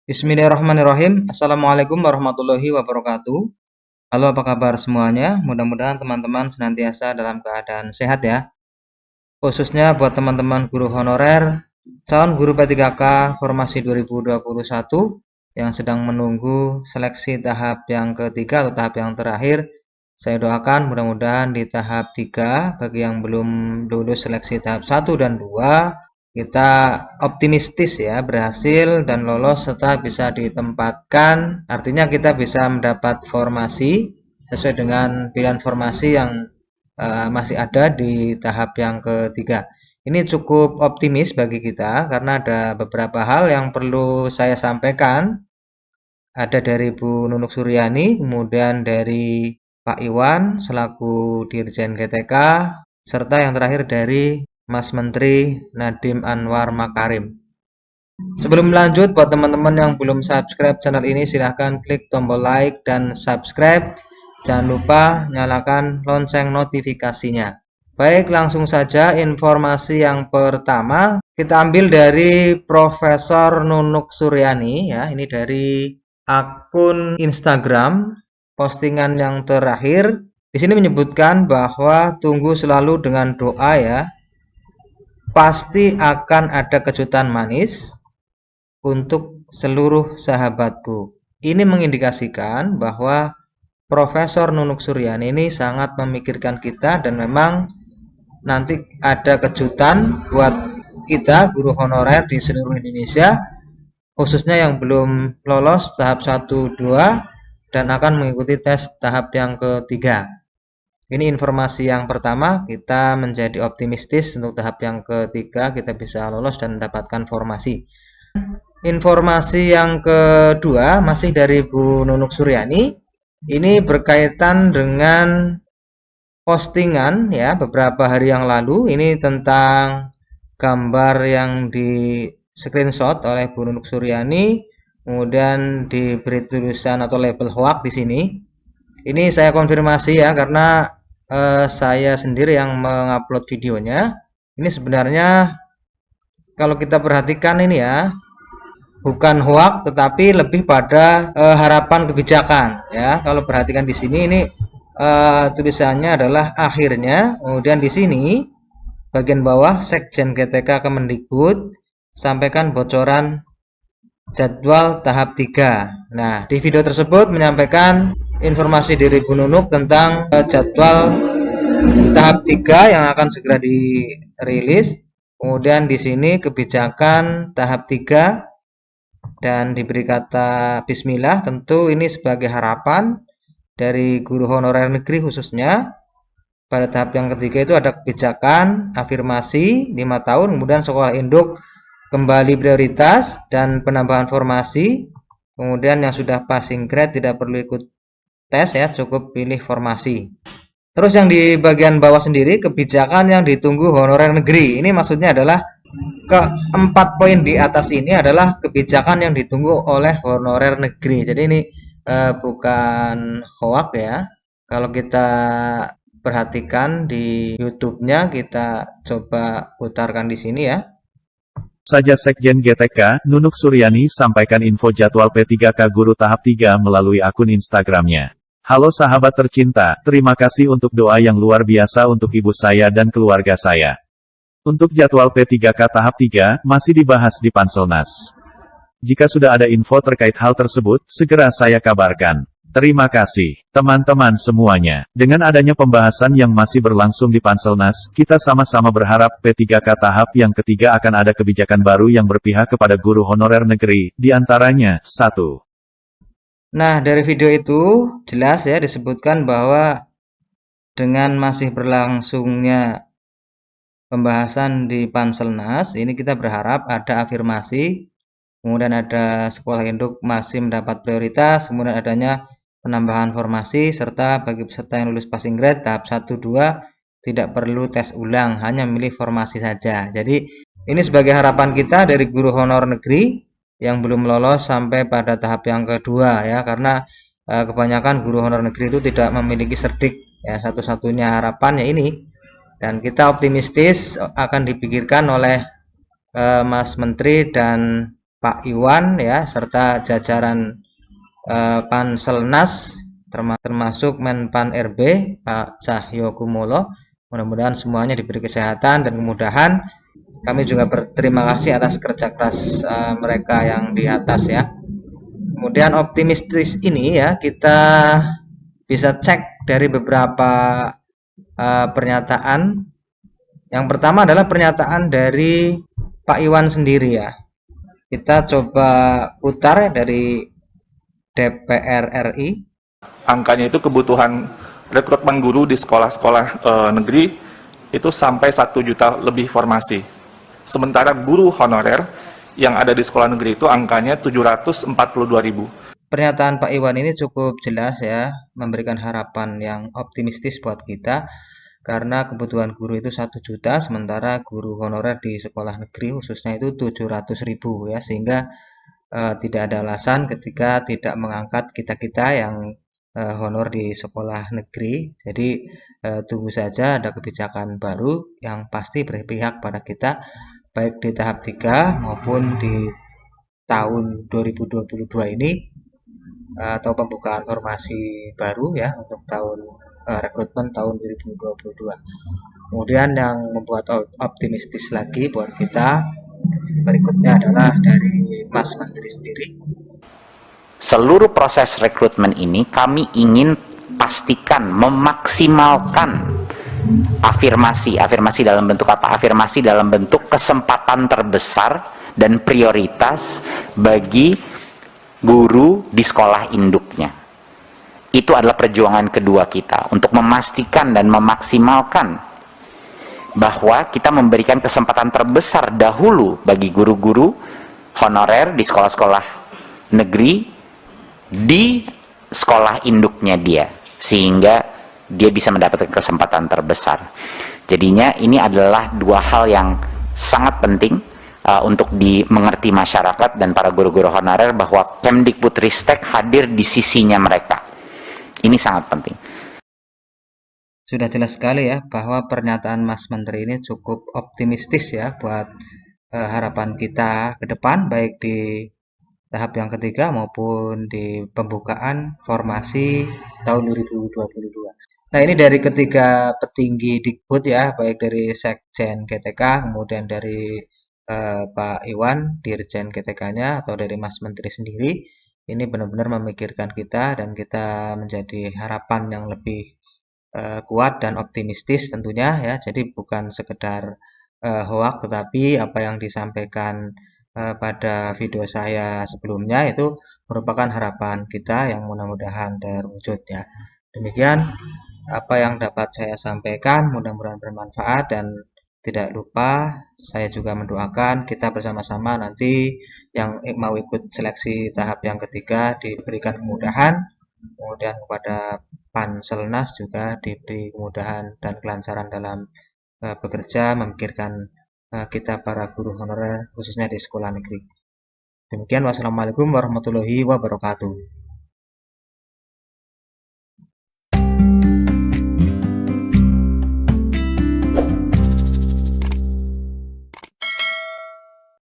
Bismillahirrahmanirrahim. Assalamualaikum warahmatullahi wabarakatuh. Halo, apa kabar semuanya? Mudah-mudahan teman-teman senantiasa dalam keadaan sehat ya. Khususnya buat teman-teman guru honorer, calon guru P3K formasi 2021 yang sedang menunggu seleksi tahap yang ketiga atau tahap yang terakhir. Saya doakan mudah-mudahan di tahap 3 bagi yang belum lulus seleksi tahap 1 dan 2 kita optimistis ya berhasil dan lolos serta bisa ditempatkan, artinya kita bisa mendapat formasi sesuai dengan pilihan formasi yang masih ada di tahap yang ketiga. Ini cukup optimis bagi kita karena ada beberapa hal yang perlu saya sampaikan. Ada dari Bu Nunuk Suryani, kemudian dari Pak Iwan selaku Dirjen GTK, serta yang terakhir dari Mas Menteri Nadiem Anwar Makarim. Sebelum lanjut, buat teman-teman yang belum subscribe channel ini, silahkan klik tombol like dan subscribe. Jangan lupa nyalakan lonceng notifikasinya. Baik, langsung saja informasi yang pertama kita ambil dari Profesor Nunuk Suryani ya. Ini dari akun Instagram, postingan yang terakhir. Di sini menyebutkan bahwa tunggu selalu dengan doa ya. Pasti akan ada kejutan manis untuk seluruh sahabatku. Ini mengindikasikan bahwa Profesor Nunuk Suryani ini sangat memikirkan kita dan memang nanti ada kejutan buat kita guru honorer di seluruh Indonesia, khususnya yang belum lolos tahap 1, 2 dan akan mengikuti tes tahap yang ketiga. Ini informasi yang pertama, kita menjadi optimistis untuk tahap yang ketiga kita bisa lolos dan mendapatkan formasi. Informasi yang kedua masih dari Bu Nunuk Suryani. Ini berkaitan dengan postingan ya beberapa hari yang lalu. Ini tentang gambar yang di screenshot oleh Bu Nunuk Suryani, kemudian diberi tulisan atau label hoax di sini. Ini saya konfirmasi ya karena saya sendiri yang mengupload videonya. Ini sebenarnya kalau kita perhatikan ini ya, bukan hoax tetapi lebih pada harapan kebijakan ya. Kalau perhatikan di sini ini tulisannya adalah akhirnya, kemudian di sini bagian bawah Sekjen GTK Kemendikbud sampaikan bocoran jadwal tahap 3. Nah, di video tersebut menyampaikan informasi dari Bu Nunuk tentang jadwal tahap 3 yang akan segera dirilis. Kemudian di sini kebijakan tahap 3 dan diberi kata bismillah. Tentu ini sebagai harapan dari guru honorer negeri khususnya. Pada tahap yang ketiga itu ada kebijakan afirmasi 5 tahun, kemudian sekolah induk kembali prioritas dan penambahan formasi. Kemudian yang sudah passing grade tidak perlu ikut tes ya, cukup pilih formasi. Terus yang di bagian bawah sendiri kebijakan yang ditunggu honorer negeri. Ini maksudnya adalah keempat poin di atas ini adalah kebijakan yang ditunggu oleh honorer negeri. Jadi ini bukan hoax ya. Kalau kita perhatikan di YouTube-nya, kita coba putarkan di sini ya. Saja Sekjen GTK, Nunuk Suryani sampaikan info jadwal P3K Guru tahap 3 melalui akun Instagramnya. Halo sahabat tercinta, terima kasih untuk doa yang luar biasa untuk ibu saya dan keluarga saya. Untuk jadwal P3K tahap 3, masih dibahas di Panselnas. Jika sudah ada info terkait hal tersebut, segera saya kabarkan. Terima kasih, teman-teman semuanya. Dengan adanya pembahasan yang masih berlangsung di Panselnas, kita sama-sama berharap P3K tahap yang ketiga akan ada kebijakan baru yang berpihak kepada guru honorer negeri, di antaranya, 1. Nah, dari video itu jelas ya disebutkan bahwa dengan masih berlangsungnya pembahasan di Panselnas, ini kita berharap ada afirmasi, kemudian ada sekolah induk masih mendapat prioritas, kemudian adanya penambahan formasi, serta bagi peserta yang lulus passing grade tahap 1, 2 tidak perlu tes ulang, hanya memilih formasi saja. Jadi ini sebagai harapan kita dari guru honor negeri yang belum lolos sampai pada tahap yang kedua ya, karena kebanyakan guru honor negeri itu tidak memiliki cerdik ya, satu-satunya harapannya ini, dan kita optimistis akan dipikirkan oleh Mas Menteri dan Pak Iwan ya, serta jajaran Panselnas, termasuk Menpan RB Pak Cahyo Kumolo. Mudah-mudahan semuanya diberi kesehatan dan kemudahan. Kami juga berterima kasih atas kerja keras mereka yang di atas ya. Kemudian optimistis ini ya kita bisa cek dari beberapa pernyataan. Yang pertama adalah pernyataan dari Pak Iwan sendiri ya. Kita coba putar dari DPR RI. Angkanya itu kebutuhan rekrutmen guru di sekolah-sekolah negeri itu sampai 1 juta lebih formasi. Sementara guru honorer yang ada di sekolah negeri itu angkanya 742.000. Pernyataan Pak Iwan ini cukup jelas ya, memberikan harapan yang optimistis buat kita, karena kebutuhan guru itu 1 juta, sementara guru honorer di sekolah negeri khususnya itu 700.000 ya, sehingga tidak ada alasan ketika tidak mengangkat kita-kita yang honor di sekolah negeri. Jadi tunggu saja ada kebijakan baru yang pasti berpihak pada kita, baik di tahap 3 maupun di tahun 2022 ini, atau pembukaan formasi baru ya untuk tahun rekrutmen tahun 2022. Kemudian yang membuat optimistis lagi buat kita berikutnya adalah dari Mas Menteri sendiri. Seluruh proses rekrutmen ini kami ingin pastikan memaksimalkan afirmasi dalam bentuk apa? Afirmasi dalam bentuk kesempatan terbesar dan prioritas bagi guru di sekolah induknya. Itu adalah perjuangan kedua kita untuk memastikan dan memaksimalkan bahwa kita memberikan kesempatan terbesar dahulu bagi guru-guru honorer di sekolah-sekolah negeri di sekolah induknya dia, sehingga dia bisa mendapatkan kesempatan terbesar. Jadinya ini adalah dua hal yang sangat penting untuk dimengerti masyarakat dan para guru-guru honorer, bahwa Kemdikbudristek hadir di sisinya mereka. Ini sangat penting. Sudah jelas sekali ya bahwa pernyataan Mas Menteri ini cukup optimistis ya buat harapan kita ke depan, baik di tahap yang ketiga maupun di pembukaan formasi tahun 2022. Nah, ini dari ketiga petinggi Dikbud ya, baik dari Sekjen GTK, kemudian dari Pak Iwan, Dirjen GTK-nya, atau dari Mas Menteri sendiri. Ini benar-benar memikirkan kita dan kita menjadi harapan yang lebih kuat dan optimistis tentunya ya. Jadi bukan sekedar hoak, tetapi apa yang disampaikan pada video saya sebelumnya itu merupakan harapan kita yang mudah-mudahan terwujud ya. Demikian apa yang dapat saya sampaikan, mudah-mudahan bermanfaat, dan tidak lupa saya juga mendoakan kita bersama-sama nanti yang mau ikut seleksi tahap yang ketiga diberikan kemudahan, kemudian kepada Panselnas juga diberi kemudahan dan kelancaran dalam bekerja memikirkan kita para guru honorer khususnya di sekolah negeri. Demikian, wassalamualaikum warahmatullahi wabarakatuh.